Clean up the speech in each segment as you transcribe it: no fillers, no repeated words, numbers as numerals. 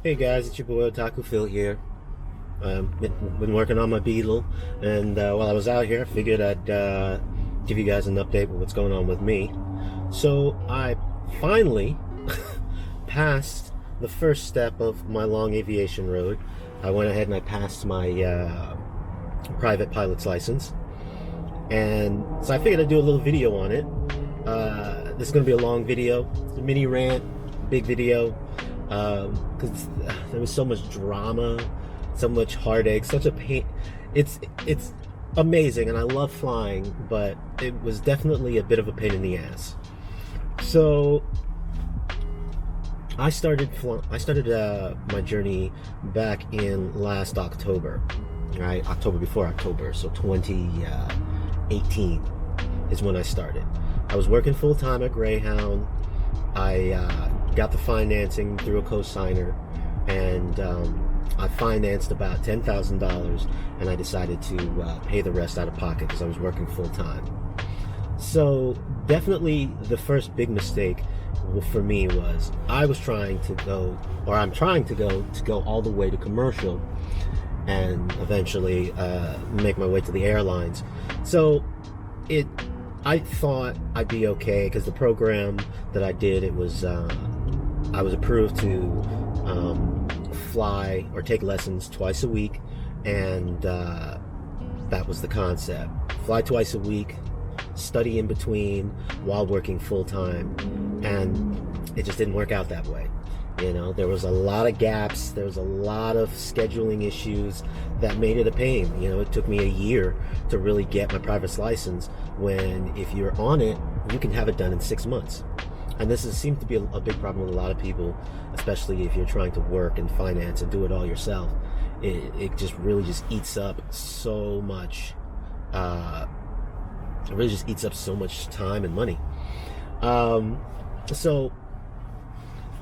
Hey guys, it's your boy Otaku Phil here. Been working on my Beetle, and while I was out here, I figured I'd give you guys an update with what's going on with me. So I finally passed the first step of my long aviation road. I went ahead and I passed my private pilot's license, and so I figured I'd do a little video on it. This is going to be a long video, a mini rant, big video, because there was so much drama, so much heartache, such a pain. It's amazing, and I love flying, but it was definitely a bit of a pain in the ass. So I started my journey back in last October, right? October before October, so 2018 is when I started. I was working full time at Greyhound. I got the financing through a co-signer, and I financed about $10,000, and I decided to pay the rest out of pocket because I was working full time. So definitely the first big mistake for me was I was trying to go, or I'm trying to go all the way to commercial, and eventually make my way to the airlines. So I thought I'd be okay because the program that I did, it was I was approved to fly or take lessons twice a week, and that was the concept. Fly twice a week, study in between while working full time, and it just didn't work out that way. You know, there was a lot of gaps, there was a lot of scheduling issues that made it a pain. You know, it took me a year to really get my private license, when if you're on it, you can have it done in 6 months. And seems to be a big problem with a lot of people, especially if you're trying to work and finance and do it all yourself. It just really just eats up so much. It really just eats up so much time and money. So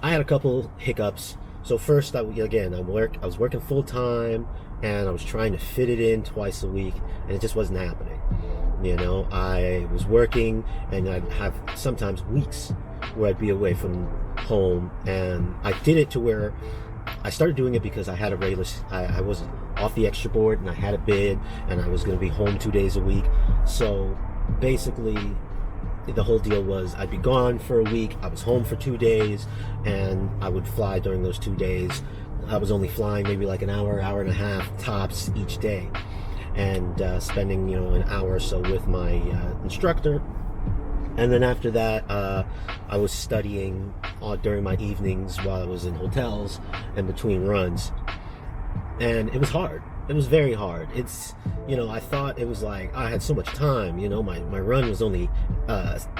I had a couple hiccups. So first, I was working full time, and I was trying to fit it in twice a week, and it just wasn't happening. You know, I was working, and I'd have sometimes weeks where I'd be away from home, and I did it to where I started doing it because I had a regular, I was off the extra board, and I had a bid, and I was going to be home 2 days a week. So basically, the whole deal was I'd be gone for a week, I was home for 2 days, and I would fly during those 2 days. I was only flying maybe like an hour and a half tops each day, and spending, you know, an hour or so with my instructor. And then after that, I was studying during my evenings while I was in hotels and between runs. And it was hard. It was very hard. It's, you know, I thought it was like I had so much time. You know, my run was only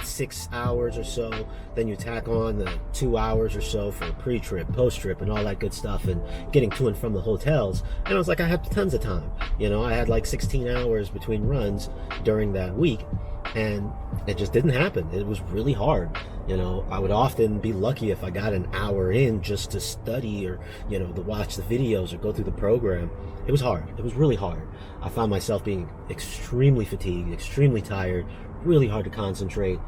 6 hours or so. Then you tack on the 2 hours or so for pre-trip, post-trip, and all that good stuff, and getting to and from the hotels. And I was like, I had tons of time. You know, I had like 16 hours between runs during that week, and it just didn't happen. It was really hard. You know, I would often be lucky if I got an hour in just to study, or, you know, to watch the videos or go through the program. It was hard. It was really hard. I found myself being extremely fatigued, extremely tired, really hard to concentrate,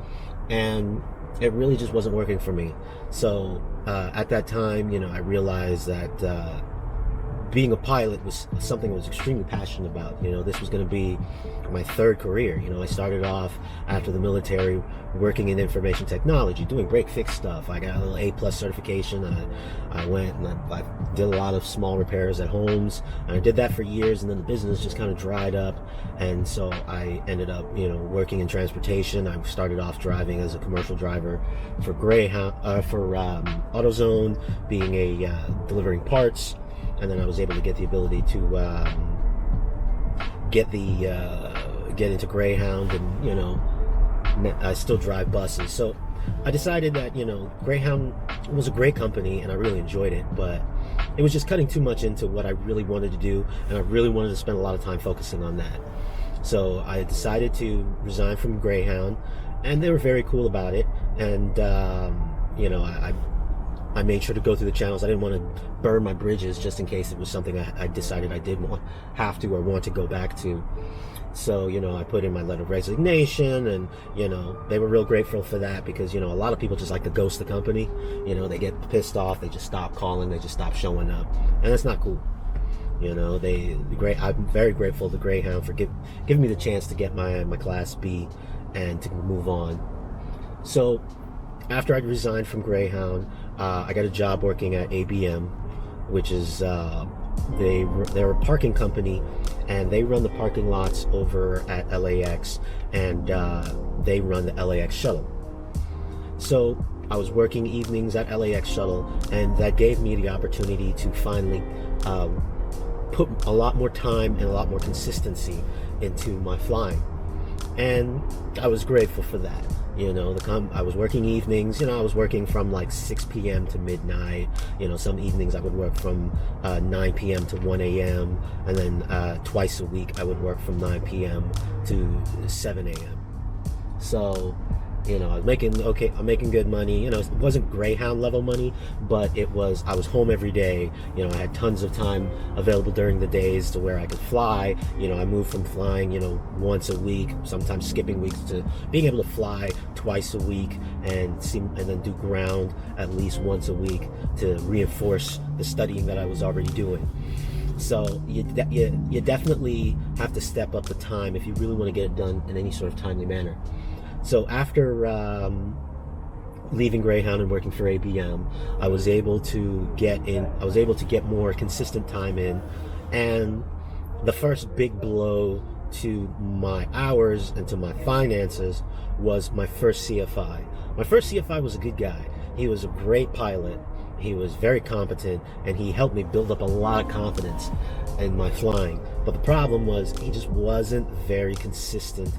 and it really just wasn't working for me. So at that time, you know, I realized that being a pilot was something I was extremely passionate about. You know, this was going to be my third career. You know, I started off after the military working in information technology, doing break-fix stuff. I got a little A+ certification. I went and I did a lot of small repairs at homes, and I did that for years, and then the business just kind of dried up, and so I ended up, you know, working in transportation. I started off driving as a commercial driver for Greyhound, for AutoZone, being delivering parts. And then I was able to get the ability to get into Greyhound, and, you know, I still drive buses. So I decided that, you know, Greyhound was a great company, and I really enjoyed it, but it was just cutting too much into what I really wanted to do, and I really wanted to spend a lot of time focusing on that. So I decided to resign from Greyhound, and they were very cool about it. And you know, I made sure to go through the channels. I didn't want to burn my bridges just in case it was something I decided I did have to or want to go back to. So, I put in my letter of resignation, and, they were real grateful for that because, a lot of people just like to ghost the company. They get pissed off, they just stop calling, they just stop showing up, and that's not cool. I'm very grateful to Greyhound for giving me the chance to get my Class B and to move on. So, after I resigned from Greyhound, I got a job working at ABM, which is they're a parking company, and they run the parking lots over at LAX, and they run the LAX shuttle. So I was working evenings at LAX shuttle, and that gave me the opportunity to finally put a lot more time and a lot more consistency into my flying, and I was grateful for that. I was working evenings. I was working from like 6 p.m. to midnight. Some evenings I would work from 9 p.m. to 1 a.m. and then twice a week I would work from 9 p.m. to 7 a.m. So, I was I'm making good money. It wasn't Greyhound level money, but I was home every day. I had tons of time available during the days to where I could fly. I moved from flying, once a week, sometimes skipping weeks, to being able to fly twice a week and then do ground at least once a week to reinforce the studying that I was already doing. So you definitely have to step up the time if you really want to get it done in any sort of timely manner. So after leaving Greyhound and working for ABM, I was able to get more consistent time in, and the first big blow to my hours and to my finances was my first CFI. My first CFI was a good guy. He was a great pilot. He was very competent, and he helped me build up a lot of confidence in my flying. But the problem was he just wasn't very consistent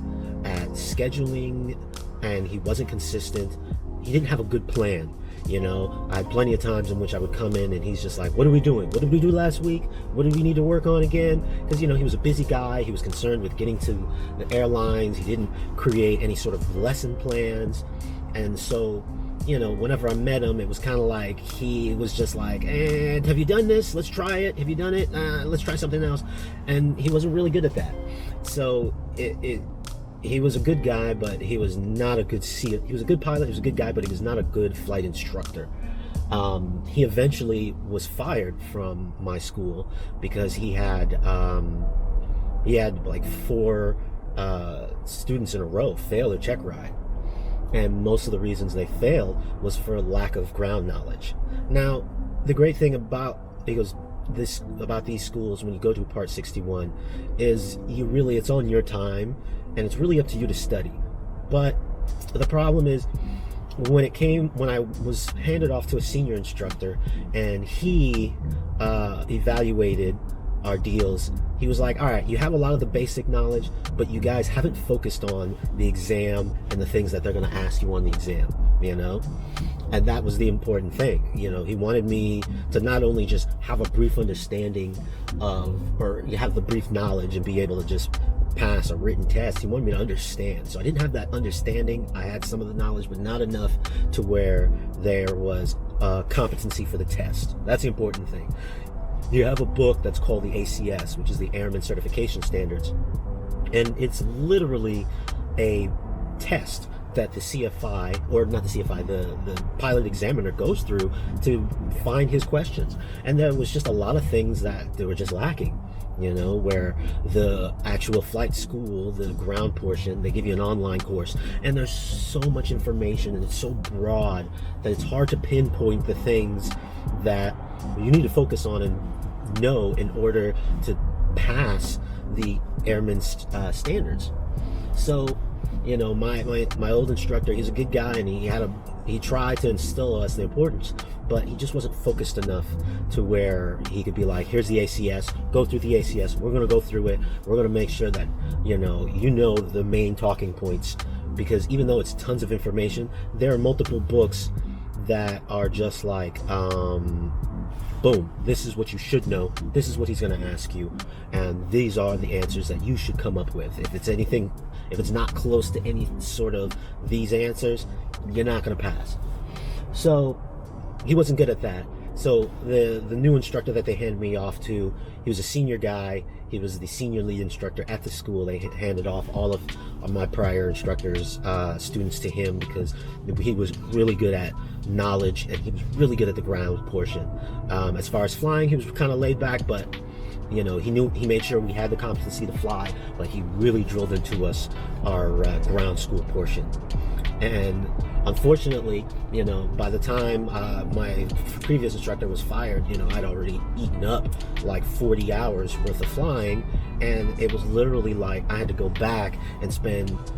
at scheduling, and he wasn't consistent. He didn't have a good plan. I had plenty of times in which I would come in and he's just like, what are we doing? What did we do last week? What do we need to work on again? Because, he was a busy guy. He was concerned with getting to the airlines. He didn't create any sort of lesson plans. And so, whenever I met him, it was kind of like he was just like, have you done this? Let's try it. Have you done it? Let's try something else. And he wasn't really good at that. So he was a good guy, but he was not a good he was a good pilot. He was a good guy, but he was not a good flight instructor. He eventually was fired from my school because he had like 4 students in a row fail their Checkride. And most of the reasons they failed was for lack of ground knowledge. Now, the great thing about these schools when you go to Part 61 is it's on your time, and it's really up to you to study. But the problem is when I was handed off to a senior instructor and he evaluated our deals, he was like, all right, you have a lot of the basic knowledge, but you guys haven't focused on the exam and the things that they're going to ask you on the exam, and that was the important thing. He wanted me to not only just have a brief understanding or have the brief knowledge and be able to just pass a written test. He wanted me to understand. So I didn't have that understanding. I had some of the knowledge, but not enough to where there was competency for the test. That's the important thing. You have a book that's called the ACS, which is the Airman Certification Standards, and it's literally a test that the CFI, or not the CFI, the pilot examiner goes through to find his questions. And there was just a lot of things that they were just lacking, where the actual flight school, the ground portion, they give you an online course, and there's so much information and it's so broad that it's hard to pinpoint the things that you need to focus on and know in order to pass the airman's standards. So, my old instructor, he's a good guy, and he tried to instill us the importance, but he just wasn't focused enough to where he could be like, here's the ACS, go through the ACS, we're going to go through it, we're going to make sure that you know the main talking points, because even though it's tons of information, there are multiple books that are just like boom, this is what you should know, this is what he's going to ask you, and these are the answers that you should come up with. If it's not close to any sort of these answers, you're not going to pass. So he wasn't good at that. So the new instructor that they handed me off to, he was a senior guy. He was the senior lead instructor at the school. They handed off all of my prior instructors, students to him because he was really good at knowledge and he was really good at the ground portion. As far as flying, he was kind of laid back, but he made sure we had the competency to fly, but he really drilled into us our ground school portion. And unfortunately, by the time my previous instructor was fired, I'd already eaten up like 40 hours worth of flying, and it was literally like I had to go back and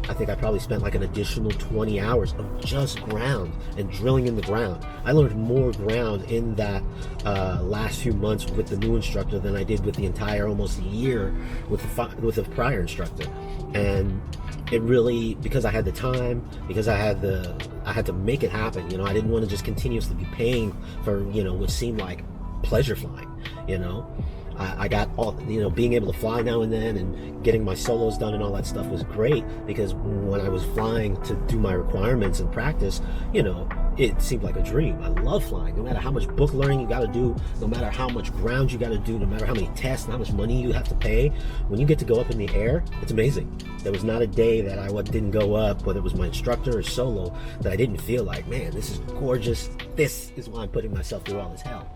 I think I probably spent like an additional 20 hours of just ground and drilling in the ground. I learned more ground in that last few months with the new instructor than I did with the entire almost year with the prior instructor. And it really, because I had the time, because I had to make it happen. I didn't want to just continuously be paying for what seemed like pleasure flying. I got all, being able to fly now and then and getting my solos done and all that stuff was great, because when I was flying to do my requirements and practice, it seemed like a dream. I love flying. No matter how much book learning you got to do, no matter how much ground you got to do, no matter how many tests and how much money you have to pay, when you get to go up in the air, it's amazing. There was not a day that I didn't go up, whether it was my instructor or solo, that I didn't feel like, man, this is gorgeous. This is why I'm putting myself through all this hell.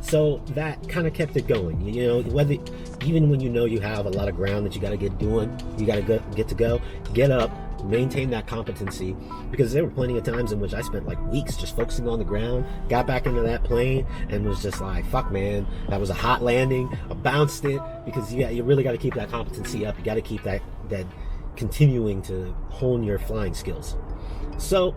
So that kind of kept it going. Whether even when you have a lot of ground that you got to get doing, you got to get up, maintain that competency, because there were plenty of times in which I spent like weeks just focusing on the ground, got back into that plane and was just like, fuck man, that was a hot landing, I bounced it, because you really got to keep that competency up. You got to keep that continuing to hone your flying skills. So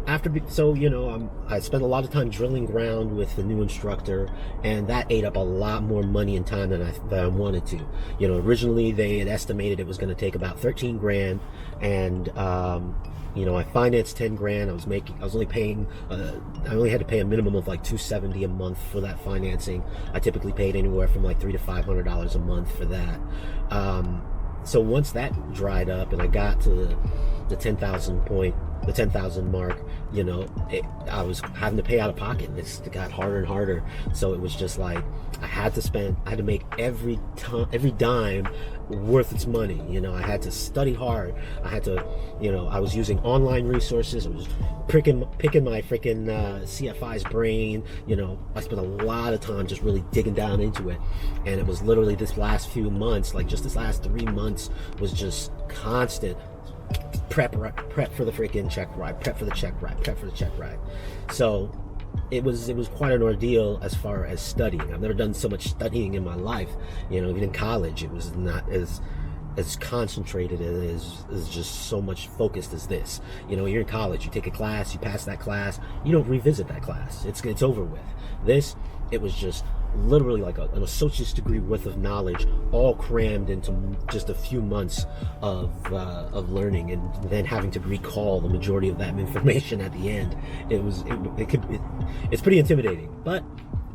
I spent a lot of time drilling ground with the new instructor, and that ate up a lot more money and time than I wanted to. Originally they had estimated it was going to take about 13 grand, and I financed 10 grand. I only had to pay a minimum of like $270 a month for that financing. I typically paid anywhere from like $300 to $500 a month for that. So once that dried up and I got to the 10,000 mark, I was having to pay out of pocket. It got harder and harder. So it was just like I had to make every dime worth its money. I had to study hard. I had to, I was using online resources. I was picking my freaking CFI's brain. I spent a lot of time just really digging down into it. And it was literally this last few months, like just this last 3 months, was just constant prep for the freaking Checkride, prep for the Checkride. So it was quite an ordeal as far as studying. I've never done so much studying in my life. Even in college, it was not as concentrated and is just so much focused as this. You're in college, you take a class, you pass that class, you don't revisit that class. It's over with. This, it was just literally like an associate's degree worth of knowledge, all crammed into just a few months of learning, and then having to recall the majority of that information at the end. It's pretty intimidating, but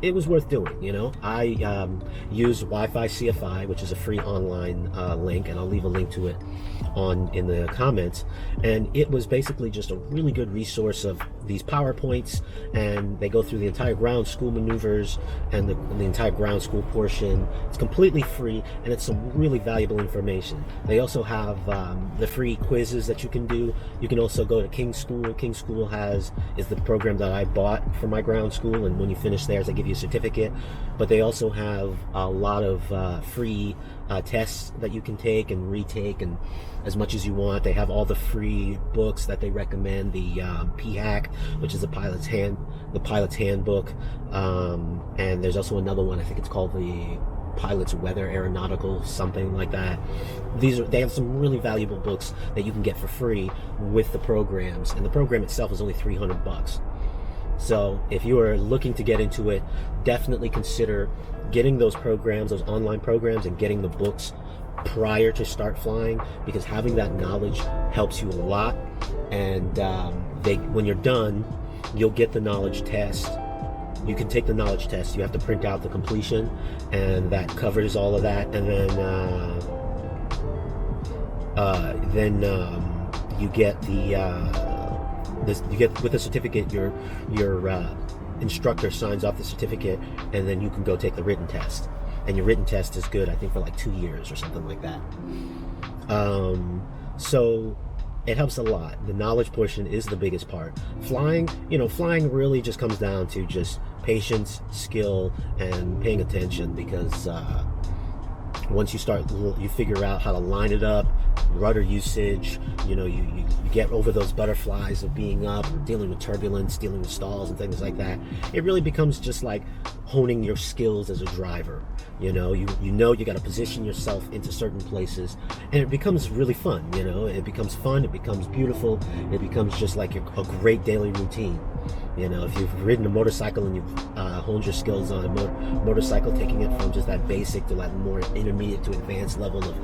it was worth doing. I use Wi-Fi CFI, which is a free online link, and I'll leave a link to it in the comments. And it was basically just a really good resource of these PowerPoints, and they go through the entire ground school maneuvers and the entire ground school portion. It's completely free, and it's some really valuable information. They also have the free quizzes that you can do. You can also go to King School. King School is the program that I bought for my ground school, and when you finish theirs, they give you a certificate. But they also have a lot of free tests that you can take and retake, and as much as you want. They have all the free books that they recommend, the PHAC, which is the pilot's handbook, and there's also another one, I think it's called the Pilot's Weather Aeronautical, something like that. They have some really valuable books that you can get for free with the programs, and the program itself is only $300. So if you are looking to get into it, definitely consider getting those programs, those online programs, and getting the books prior to start flying, because having that knowledge helps you a lot. And when you're done, you'll get the knowledge test. You can take the knowledge test. You have to print out the completion, and that covers all of that. And then you get with the certificate, your instructor signs off the certificate, and then you can go take the written test. And your written test is good, I think, for like 2 years or something like that. So it helps a lot. The knowledge portion is the biggest part. Flying really just comes down to just patience, skill, and paying attention, because once you figure out how to line it up, rudder usage, you get over those butterflies of being up, dealing with turbulence, dealing with stalls and things like that. It really becomes just like honing your skills as a driver. You got to position yourself into certain places, and it becomes really fun. It becomes fun, it becomes beautiful, it becomes just like a great daily routine. If you've ridden a motorcycle and you've honed your skills on a motorcycle, taking it from just that basic to that more intermediate to advanced level of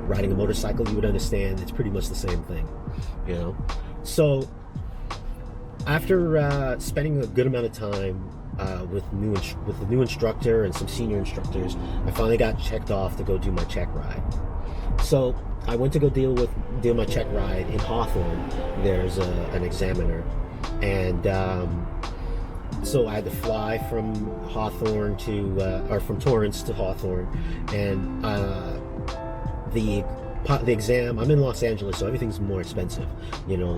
riding a motorcycle, you would understand it's pretty much the same thing. So after spending a good amount of time with the new instructor and some senior instructors, I finally got checked off to go do my Checkride. So I went to go deal my Checkride in Hawthorne. There's an examiner, and so I had to fly from Hawthorne from Torrance to Hawthorne, and the exam, I'm in Los Angeles, so everything's more expensive.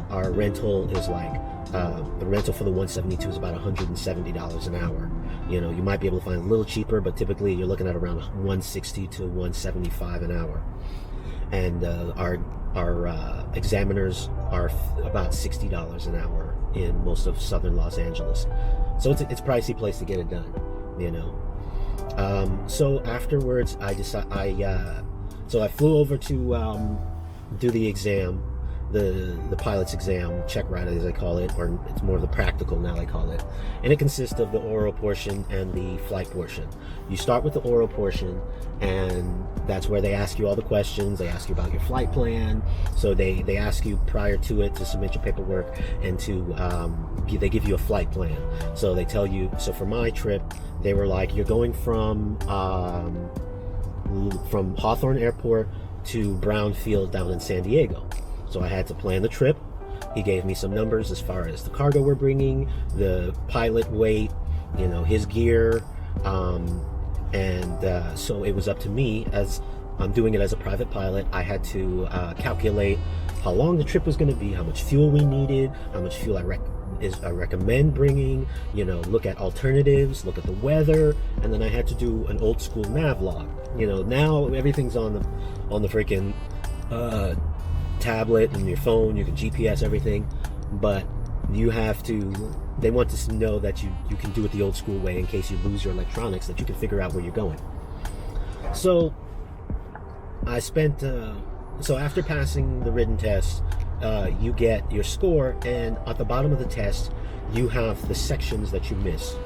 Our rental is like, the rental for the 172 is about $170 an hour. You might be able to find a little cheaper, but typically you're looking at around 160 to 175 an hour. And our examiners are about $60 an hour in most of southern Los Angeles. So it's a pricey place to get it done, So afterwards, I flew over to do the exam, the pilot's exam, Checkride as I call it, or it's more of the practical now I call it. And it consists of the oral portion and the flight portion. You start with the oral portion, and that's where they ask you all the questions. They ask you about your flight plan. So they ask you prior to it to submit your paperwork, and they give you a flight plan. So they tell you, so for my trip, they were like, you're going from Hawthorne Airport to Brown Field down in San Diego. So I had to plan the trip. He gave me some numbers as far as the cargo we're bringing, the pilot weight, his gear, so it was up to me, as I'm doing it as a private pilot. I had to calculate how long the trip was going to be, how much fuel we needed, how much fuel I recommend bringing, look at alternatives, look at the weather, and then I had to do an old school nav log. Now everything's on the freaking tablet and your phone. You can GPS everything, but they want to know that you can do it the old school way in case you lose your electronics, that you can figure out where you're going. So I spent so after passing the written test, you get your score, and at the bottom of the test you have the sections that you missed.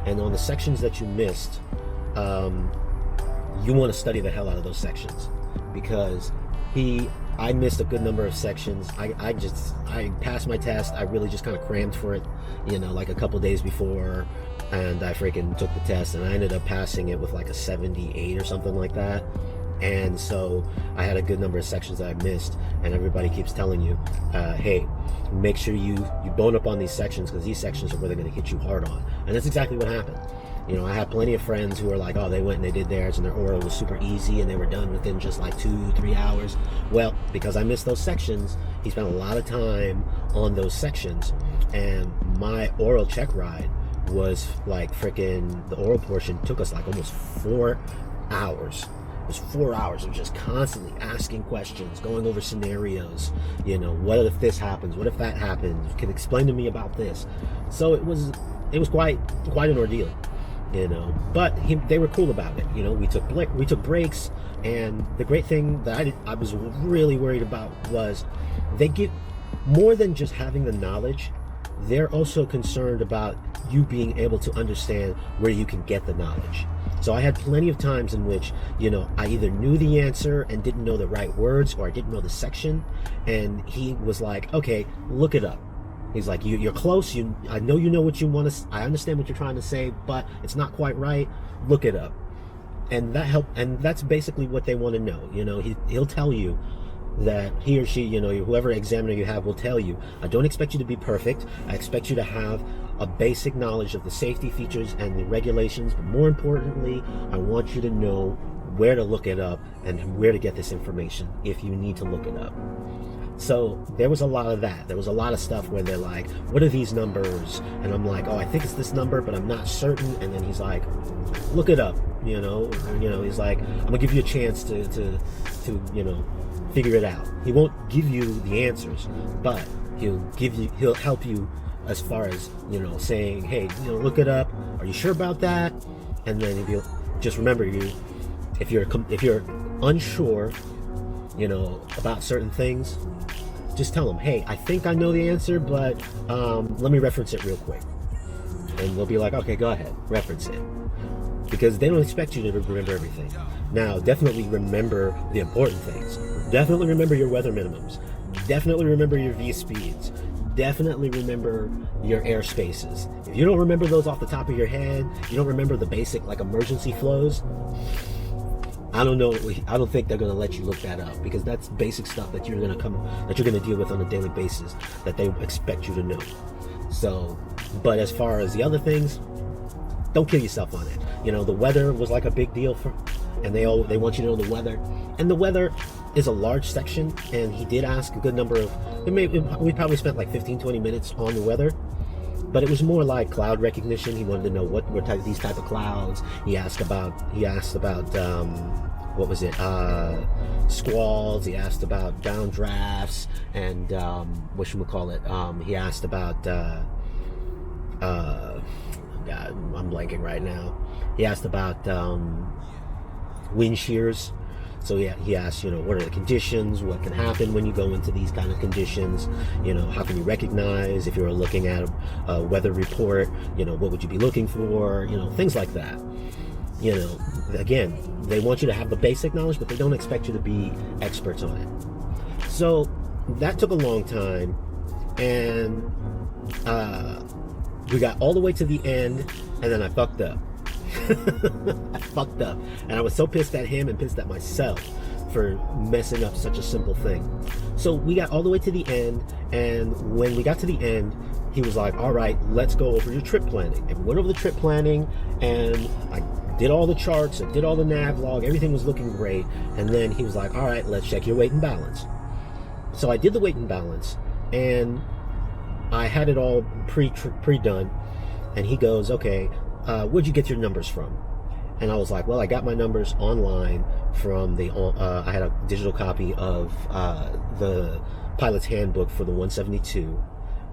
And on the sections that you missed, you want to study the hell out of those sections, because I missed a good number of sections. I passed my test. I really just kind of crammed for it, like a couple days before, and I freaking took the test, and I ended up passing it with like a 78 or something like that. And so I had a good number of sections that I missed, and everybody keeps telling you, hey, make sure you bone up on these sections, because these sections are where they're going to hit you hard on. And that's exactly what happened. I had plenty of friends who were like, oh, they went and they did theirs, and their oral was super easy, and they were done within just like 2-3 hours. Well, because I missed those sections, he spent a lot of time on those sections, and my oral Checkride was like freaking, the oral portion took us like almost 4 hours. It was 4 hours of just constantly asking questions, going over scenarios. What if this happens? What if that happens? Can you explain to me about this? So it was quite an ordeal. But they were cool about it. We took breaks, and the great thing that I was really worried about was they give more than just having the knowledge. They're also concerned about you being able to understand where you can get the knowledge. So I had plenty of times in which, I either knew the answer and didn't know the right words, or I didn't know the section, and he was like, okay, look it up. He's like, you're close. I know you know what you want to. I understand what you're trying to say, but it's not quite right. Look it up, and that helped. And that's basically what they want to know. He'll tell you, that he or she, whoever examiner you have will tell you, I don't expect you to be perfect. I expect you to have a basic knowledge of the safety features and the regulations, but more importantly, I want you to know where to look it up and where to get this information if you need to look it up. So there was a lot of that. There was a lot of stuff where they're like, what are these numbers? And I'm like, oh, I think it's this number, but I'm not certain. And then he's like, look it up, he's like, I'm gonna give you a chance to figure it out. He won't give you the answers, but he'll help you as far as, saying, hey, look it up. Are you sure about that? And then if you just remember, if you're unsure, about certain things, just tell them, hey, I think I know the answer, but let me reference it real quick. And they'll be like, okay, go ahead, reference it. Because they don't expect you to remember everything. Now, definitely remember the important things. Definitely remember your weather minimums. Definitely remember your V speeds. Definitely remember your airspaces. If you don't remember those off the top of your head, you don't remember the basic emergency flows, I don't know. I don't think they're going to let you look that up, because that's basic stuff that you're going to deal with on a daily basis that they expect you to know. So, but as far as the other things, don't kill yourself on it. The weather was a big deal and they want you to know the weather. And the weather is a large section, and he did ask a good number of. We probably spent 15-20 minutes on the weather. But it was more like cloud recognition. He wanted to know what these type of clouds. He asked about what was it? Squalls. He asked about downdrafts and whatchamacallit. He asked about God, I'm blanking right now. He asked about wind shears. So he asked, what are the conditions? What can happen when you go into these kind of conditions? How can you recognize if you're looking at a weather report? What would you be looking for? Things like that. Again, they want you to have the basic knowledge, but they don't expect you to be experts on it. So that took a long time, and we got all the way to the end, and then I fucked up. I fucked up, and I was so pissed at him and pissed at myself for messing up such a simple thing. So we got all the way to the end, and when we got to the end, he was like, all right, let's go over your trip planning. And we went over the trip planning, and I did all the charts, I did all the nav log, everything was looking great. And then he was like, all right, let's check your weight and balance. So I did the weight and balance, and I had it all pre-done, and he goes, okay, where'd you get your numbers from? And I was like, well, I got my numbers online from I had a digital copy of the pilot's handbook for the 172.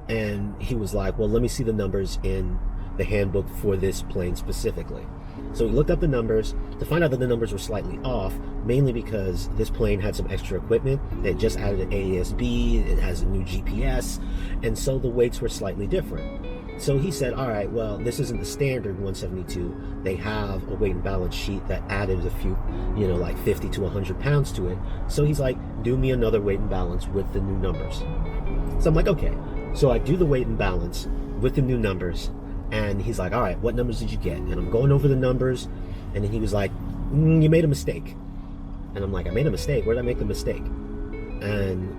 And he was like, well, let me see the numbers in the handbook for this plane specifically. So we looked up the numbers to find out that the numbers were slightly off, mainly because this plane had some extra equipment. They just added an AESB, it has a new GPS, and so the weights were slightly different. So he said, all right, well, this isn't the standard 172. They have a weight and balance sheet that added a few, 50 to 100 pounds to it. So he's like, do me another weight and balance with the new numbers. So I'm like, okay. So I do the weight and balance with the new numbers. And he's like, all right, what numbers did you get? And I'm going over the numbers. And then he was like, you made a mistake. And I'm like, I made a mistake? Where did I make the mistake? And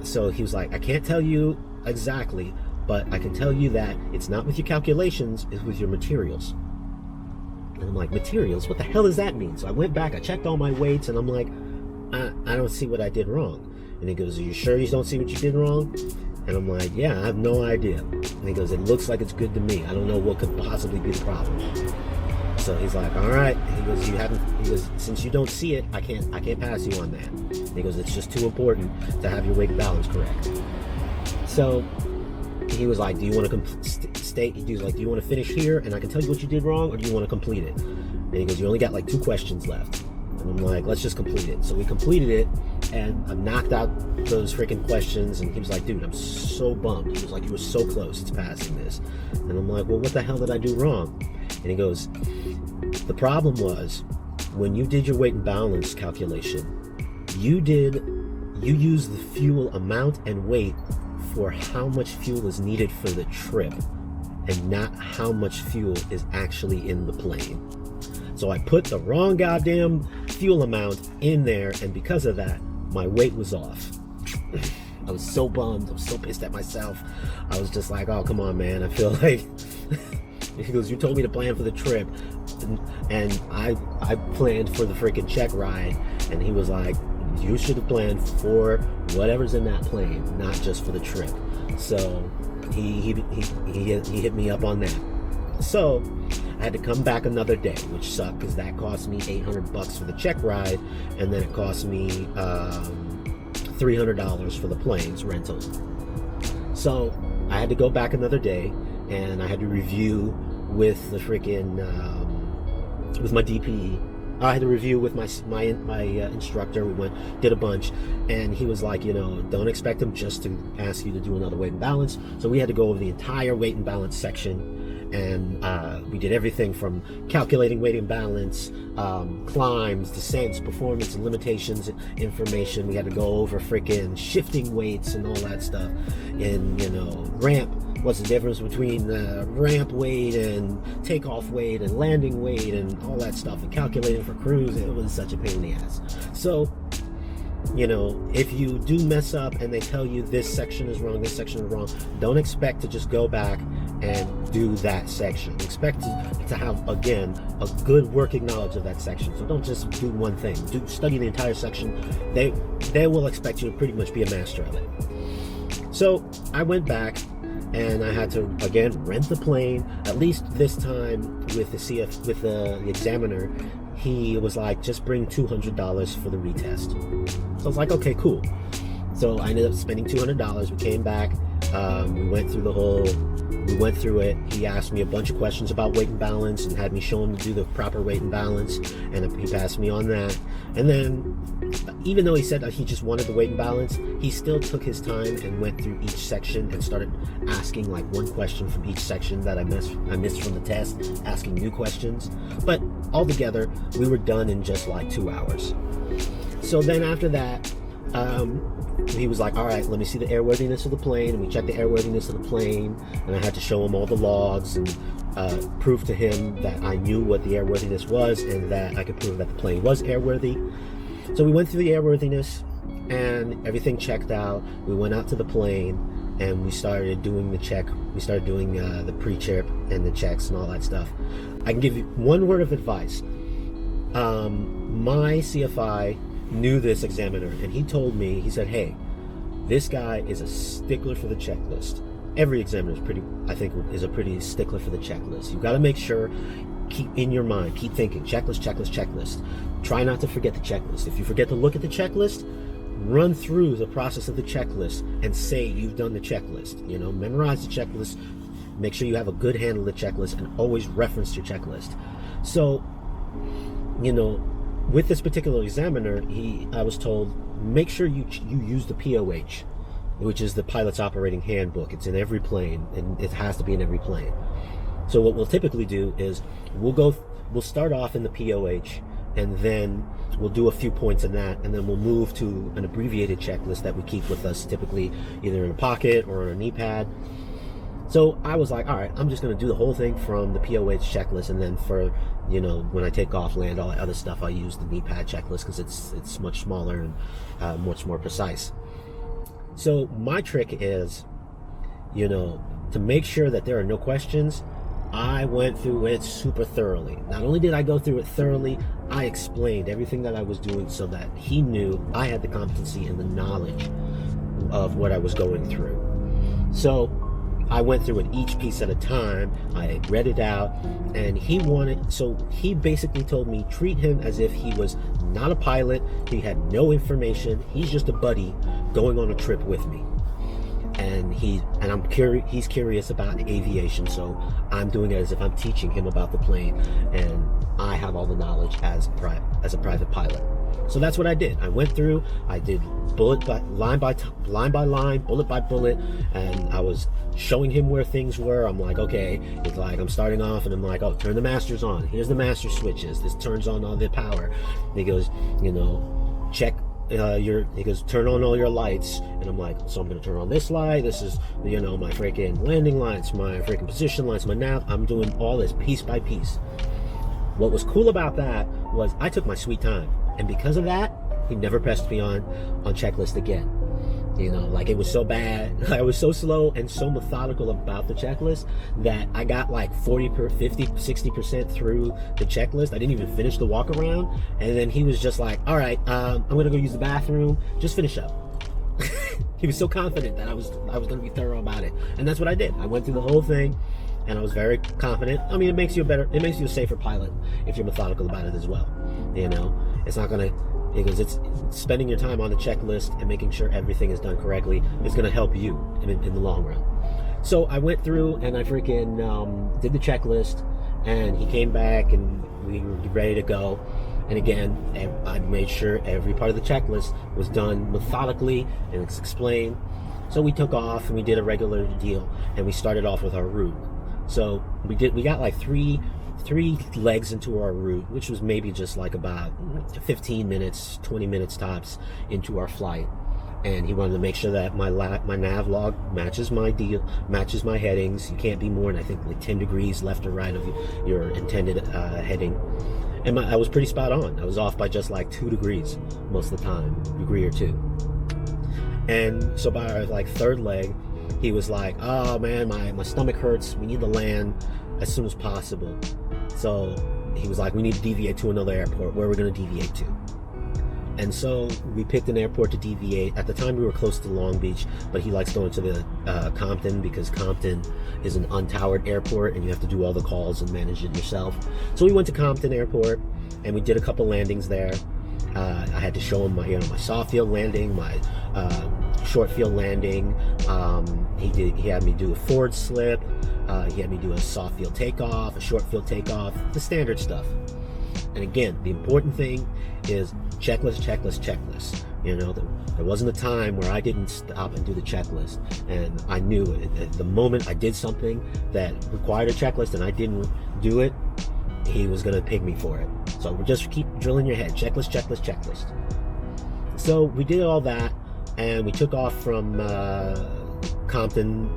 so he was like, I can't tell you exactly, but I can tell you that it's not with your calculations, it's with your materials. And I'm like, materials? What the hell does that mean? So I went back, I checked all my weights, and I'm like, I don't see what I did wrong. And he goes, are you sure you don't see what you did wrong? And I'm like, yeah, I have no idea. And he goes, it looks like it's good to me. I don't know what could possibly be the problem. So he's like, all right. He goes, since you don't see it, I can't pass you on that. And he goes, it's just too important to have your weight and balance correct. So he was like, do you want to he was like, do you want to finish here and I can tell you what you did wrong, or do you want to complete it? And he goes, you only got 2 questions left. And I'm like, let's just complete it. So we completed it, and I knocked out those freaking questions, and he was like, dude, I'm so bummed. He was like, you were so close to passing this. And I'm like, well, what the hell did I do wrong? And he goes, the problem was, when you did your weight and balance calculation, you used the fuel amount and weight for how much fuel is needed for the trip, and not how much fuel is actually in the plane. So I put the wrong goddamn fuel amount in there, and because of that, my weight was off. I was so bummed. I was so pissed at myself. I was just like, oh, come on, man. I feel like... He goes, you told me to plan for the trip. And I planned for the freaking Checkride. And he was like, you should have planned for whatever's in that plane, not just for the trip. So he hit me up on that. So I had to come back another day, which sucked because that cost me $800 for the Checkride, and then it cost me $300 for the plane's rental. So I had to go back another day, and I had to review with the freaking with my DPE. I had to review with my instructor. We did a bunch, and he was like, don't expect him just to ask you to do another weight and balance. So we had to go over the entire weight and balance section, and we did everything from calculating weight and balance, climbs, descents, performance and limitations information. We had to go over freaking shifting weights and all that stuff, and ramp. What's the difference between ramp weight and takeoff weight and landing weight and all that stuff, and calculating for cruise. It was such a pain in the ass. So, if you do mess up and they tell you this section is wrong, this section is wrong, don't expect to just go back and do that section. Expect to have, again, a good working knowledge of that section. So don't just do one thing. Study the entire section. They will expect you to pretty much be a master of it. So I went back, and I had to, again, rent the plane. At least this time with the examiner, he was like, just bring $200 for the retest. So I was like, okay, cool. So I ended up spending $200. We came back. We went through it. He asked me a bunch of questions about weight and balance and had me show him to do the proper weight and balance, and he passed me on that. And then, even though he said that he just wanted the weight and balance, he still took his time and went through each section and started asking like one question from each section that I missed from the test, asking new questions. But altogether, we were done in just like 2 hours. So then after that, he was like, all right, let me see the airworthiness of the plane. And we checked the airworthiness of the plane, and I had to show him all the logs and prove to him that I knew what the airworthiness was and that I could prove that the plane was airworthy. So we went through the airworthiness, and everything checked out. We went out to the plane, and we started doing the check. We started doing the pre-trip and the checks and all that stuff. I can give you one word of advice. My CFI knew this examiner, and he told me, he said, hey, this guy is a stickler for the checklist. Every examiner is a pretty stickler for the checklist. You've got to make sure, keep in your mind, keep thinking, checklist. Try not to forget the checklist. If you forget to look at the checklist, run through the process of the checklist and say you've done the checklist. Memorize the checklist, make sure you have a good handle of the checklist, and always reference your checklist. So, with this particular examiner, I was told, make sure you use the POH, which is the pilot's operating handbook. It's in every plane, and it has to be in every plane. So what we'll typically do is we'll start off in the POH, and then we'll do a few points in that, and then we'll move to an abbreviated checklist that we keep with us, typically either in a pocket or on a knee pad. So I was like, all right, I'm just going to do the whole thing from the POH checklist, and then for, when I take off, land, all that other stuff, I use the knee pad checklist because it's much smaller and much more precise. So my trick is, to make sure that there are no questions, I went through it super thoroughly. Not only did I go through it thoroughly, I explained everything that I was doing so that he knew I had the competency and the knowledge of what I was going through. So I went through it each piece at a time. I read it out, and he basically told me, treat him as if he was not a pilot. He had no information. He's just a buddy going on a trip with me. And he's curious about aviation, so I'm doing it as if I'm teaching him about the plane, and I have all the knowledge as a private pilot. So that's what I did. I went through, I did line by line, bullet by bullet, and I was showing him where things were. I'm like, okay, it's like I'm starting off, and I'm like, oh, turn the masters on. Here's the master switches. This turns on all the power. And he goes, check. He goes, turn on all your lights, and I'm like, so I'm gonna turn on this light. This is, my freaking landing lights, my freaking position lights, my nav. I'm doing all this piece by piece. What was cool about that was I took my sweet time, and because of that, He never pressed me on checklist again. You know, like it was so bad. I was so slow and so methodical about the checklist that I got like 40, 50, 60% through the checklist. I didn't even finish the walk around. And then he was just like, all right, I'm going to go use the bathroom. Just finish up. He was so confident that I was going to be thorough about it. And that's what I did. I went through the whole thing and I was very confident. I mean, it makes you a safer pilot if you're methodical about it as well. You know, it's not going to, because it's spending your time on the checklist and making sure everything is done correctly is going to help you in the long run. So I went through and I freaking did the checklist, and he came back and we were ready to go. And again, I made sure every part of the checklist was done methodically and it's explained. So we took off and we did a regular deal, and we started off with our route. So we got like three legs into our route, which was maybe just like about 15 minutes, 20 minutes tops into our flight. And he wanted to make sure that my nav log matches my headings. You can't be more than, I think, like 10 degrees left or right of your intended heading. And I was pretty spot on. I was off by just like 2 degrees most of the time, degree or two. And so by our like third leg, he was like, oh man, my stomach hurts. We need to land as soon as possible. So he was like, we need to deviate to another airport. Where are we going to deviate to? And so we picked an airport to deviate. At the time, we were close to Long Beach, but he likes going to the Compton, because Compton is an untowered airport and you have to do all the calls and manage it yourself. So we went to Compton Airport and we did a couple landings there. I had to show him my soft field landing, my short field landing. He had me do a forward slip. He had me do a soft field takeoff, a short field takeoff, the standard stuff. And again, the important thing is checklist. You know, there wasn't a time where I didn't stop and do the checklist. And I knew it. The moment I did something that required a checklist and I didn't do it, he was going to pig me for it. So we just keep drilling your head. Checklist. So we did all that, and we took off from Compton.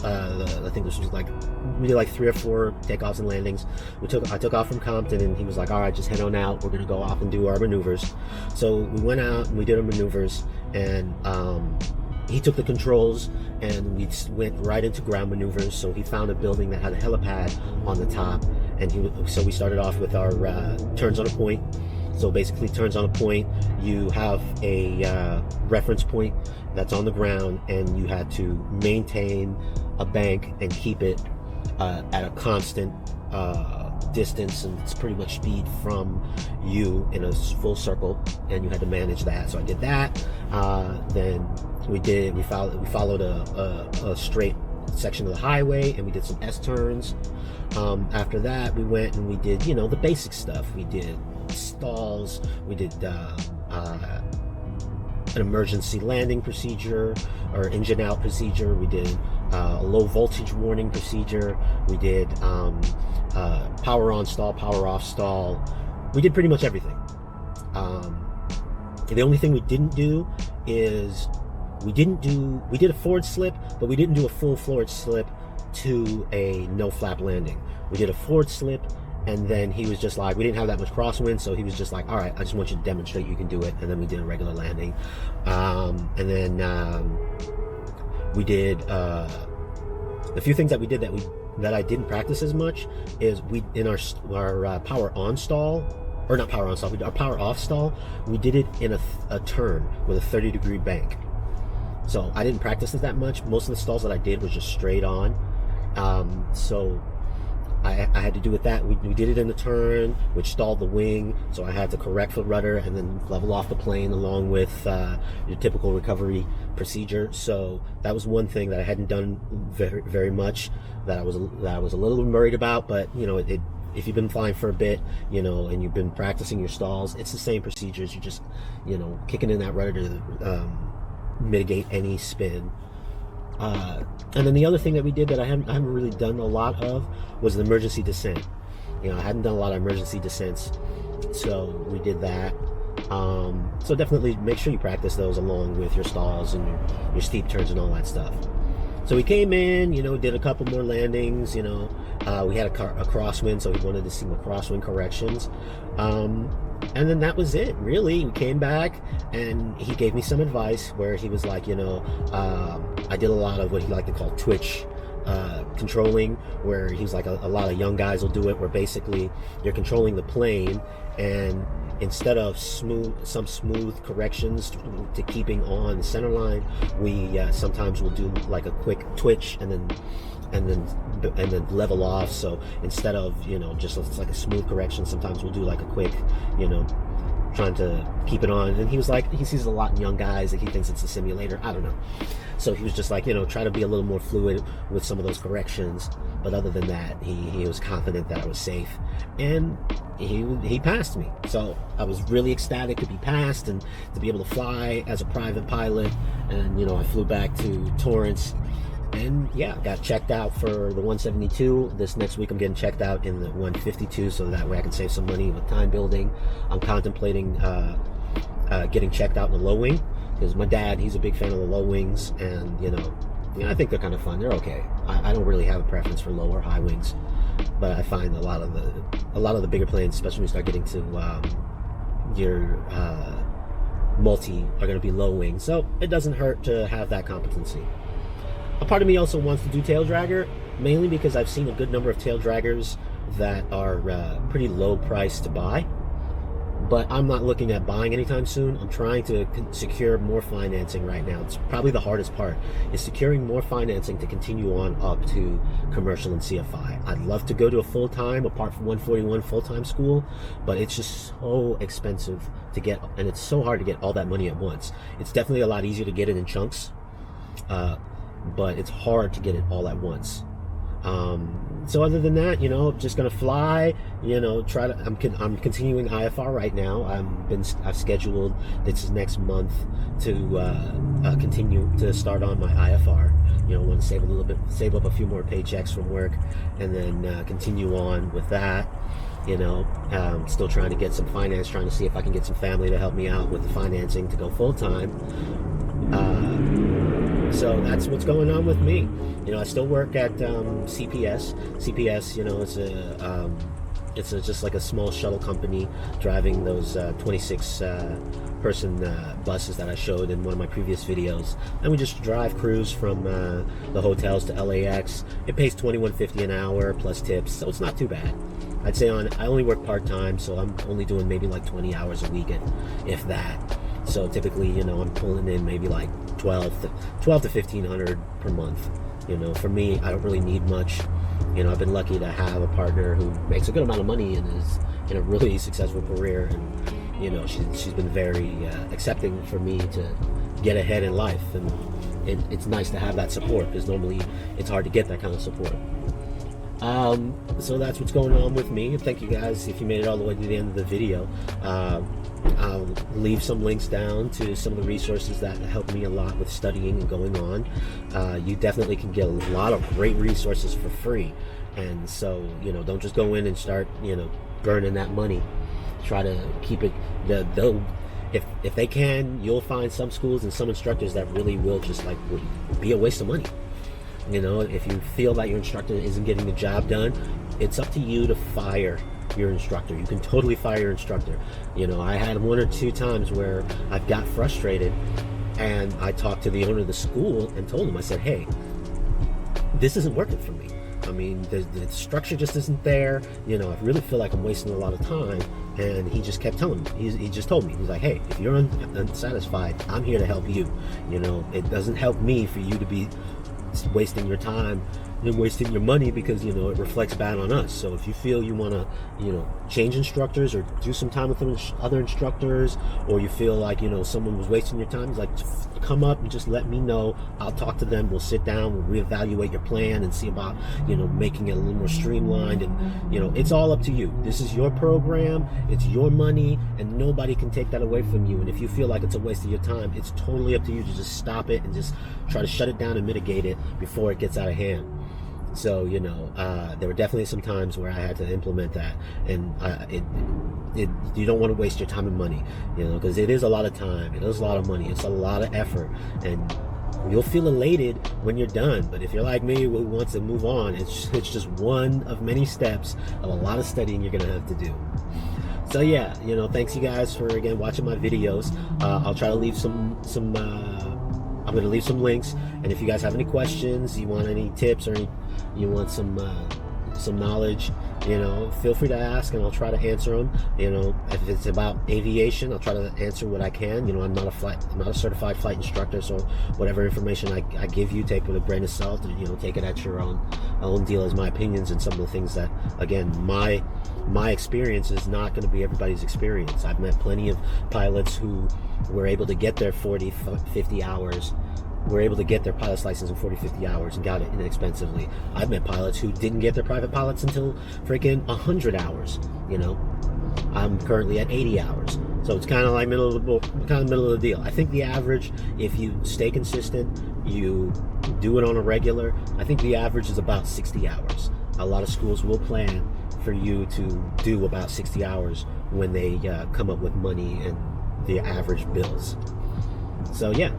I think this was like, we did like 3 or 4 takeoffs and landings. I took off from Compton, and he was like, all right, just head on out. We're going to go off and do our maneuvers. So we went out and we did our maneuvers, and he took the controls, and we went right into ground maneuvers. So he found a building that had a helipad on the top, and so we started off with our turns on a point. So basically, turns on a point, you have a reference point that's on the ground, and you had to maintain a bank and keep it at a constant distance, and it's pretty much speed from you in a full circle, and you had to manage that. So I did that. Then we followed a straight section of the highway, and we did some S turns. After that, we went and we did, the basic stuff. We did stalls. We did an emergency landing procedure or engine out procedure. We did a low voltage warning procedure. We did power on stall, power off stall. We did pretty much everything. The only thing we didn't do is we did a forward slip, but we didn't do a full forward slip to a no flap landing. We did a forward slip, and then he was just like, we didn't have that much crosswind, so he was just like, all right, I just want you to demonstrate you can do it. And then we did a regular landing. And then we did a few things that we did that I didn't practice as much is we, in our power on stall, or not power on stall, our power off stall, we did it in a turn with a 30-degree bank. So I didn't practice it that much. Most of the stalls that I did was just straight on. So I had to do with that. We did it in the turn, which stalled the wing, so I had to correct the rudder and then level off the plane along with your typical recovery procedure. So that was one thing that I hadn't done very, very much, that I was a little worried about. But if you've been flying for a bit, and you've been practicing your stalls, it's the same procedures. You're just, kicking in that rudder to mitigate any spin. And then the other thing that we did that I haven't really done a lot of was the emergency descent. I hadn't done a lot of emergency descents, so we did that. So definitely make sure you practice those along with your stalls and your steep turns and all that stuff. So we came in, did a couple more landings. We had a crosswind, so we wanted to see more crosswind corrections. And then that was it, really. We came back and he gave me some advice where he was like, I did a lot of what he liked to call twitch controlling, where he's like, a lot of young guys will do it, where basically you're controlling the plane, and instead of smooth corrections to keeping on the center line, we sometimes will do like a quick twitch and then level off. So instead of just like a smooth correction, sometimes we'll do like a quick, trying to keep it on. And he was like, he sees a lot in young guys that he thinks it's a simulator. I don't know. So he was just like, try to be a little more fluid with some of those corrections. But other than that, he was confident that I was safe, and he passed me. So I was really ecstatic to be passed and to be able to fly as a private pilot. And I flew back to Torrance, and yeah, got checked out for the 172. This next week I'm getting checked out in the 152, so that way I can save some money with time building. I'm contemplating getting checked out in the low wing, because my dad, he's a big fan of the low wings, and I think they're kind of fun. They're okay. I don't really have a preference for low or high wings, but I find a lot of the bigger planes, especially when you start getting to your multi, are going to be low wing. So it doesn't hurt to have that competency. A part of me also wants to do tail dragger, mainly because I've seen a good number of tail draggers that are pretty low priced to buy. But I'm not looking at buying anytime soon. I'm trying to secure more financing right now. It's probably the hardest part, is securing more financing to continue on up to commercial and CFI. I'd love to go to a full-time, apart from 141 full-time school, but it's just so expensive to get, and it's so hard to get all that money at once. It's definitely a lot easier to get it in chunks, but it's hard to get it all at once. So other than that, just gonna fly. I'm continuing IFR right now. I've scheduled this next month to continue to start on my IFR. Want to save a little bit, save up a few more paychecks from work, and then continue on with that. Still trying to get some finance, trying to see if I can get some family to help me out with the financing to go full time. So that's what's going on with me. I still work at CPS. CPS, it's just like a small shuttle company driving those 26 person buses that I showed in one of my previous videos. And we just drive crews from the hotels to LAX. It pays $21.50 an hour plus tips, so it's not too bad. I'd say I only work part-time, so I'm only doing maybe like 20 hours a week, if that. So typically, I'm pulling in maybe like 12 to 1500 per month. For me, I don't really need much. I've been lucky to have a partner who makes a good amount of money and is in a really successful career, and she's been very accepting for me to get ahead in life, and it's nice to have that support, because normally it's hard to get that kind of support. So that's what's going on with me. Thank you guys if you made it all the way to the end of the video. I'll leave some links down to some of the resources that helped me a lot with studying and going on. You definitely can get a lot of great resources for free, and so don't just go in and start burning that money. Try to keep it. If they can, you'll find some schools and some instructors that really will just be a waste of money. If you feel that your instructor isn't getting the job done, it's up to you to fire your instructor. You can totally fire your instructor. I had one or two times where I got frustrated, and I talked to the owner of the school and told him, I said, hey, this isn't working for me. I mean, the structure just isn't there. I really feel like I'm wasting a lot of time. And he just kept telling me, he just told me, he's like, hey, if you're unsatisfied, I'm here to help you. It doesn't help me for you to be wasting your time and wasting your money, because it reflects bad on us. So if you feel you want to change instructors or do some time with other instructors, or you feel like someone was wasting your time, like, come up and just let me know. I'll talk to them. We'll sit down, we'll reevaluate your plan and see about making it a little more streamlined. And it's all up to you. This is your program, it's your money, and nobody can take that away from you. And if you feel like it's a waste of your time, it's totally up to you to just stop it and just try to shut it down and mitigate it before it gets out of hand. So there were definitely some times where I had to implement that, and you don't want to waste your time and money, because it is a lot of time, it is a lot of money, it's a lot of effort, and you'll feel elated when you're done. But if you're like me, who wants to move on, it's just one of many steps of a lot of studying you're gonna have to do. So yeah, you know, thanks you guys for again watching my videos. I'll try to leave some I'm going to leave some links, and if you guys have any questions, you want any tips, or you want some knowledge, you know, feel free to ask, and I'll try to answer them. You know, if it's about aviation, I'll try to answer what I can. You know, I'm not a certified flight instructor, so whatever information I give you, take with a grain of salt. You know, take it at your own deal as my opinions, and some of the things that, again, my experience is not going to be everybody's experience. I've met plenty of pilots who were able to get their 40, 50 hours, were able to get their pilot's license in 40, 50 hours and got it inexpensively. I've met pilots who didn't get their private pilots until freaking 100 hours, you know. I'm currently at 80 hours. So it's kind of like middle of the deal. I think the average, if you stay consistent, you do it on a regular, I think the average is about 60 hours. A lot of schools will plan for you to do about 60 hours when they come up with money and the average bills. So yeah,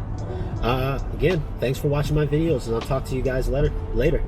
again, thanks for watching my videos, and I'll talk to you guys later.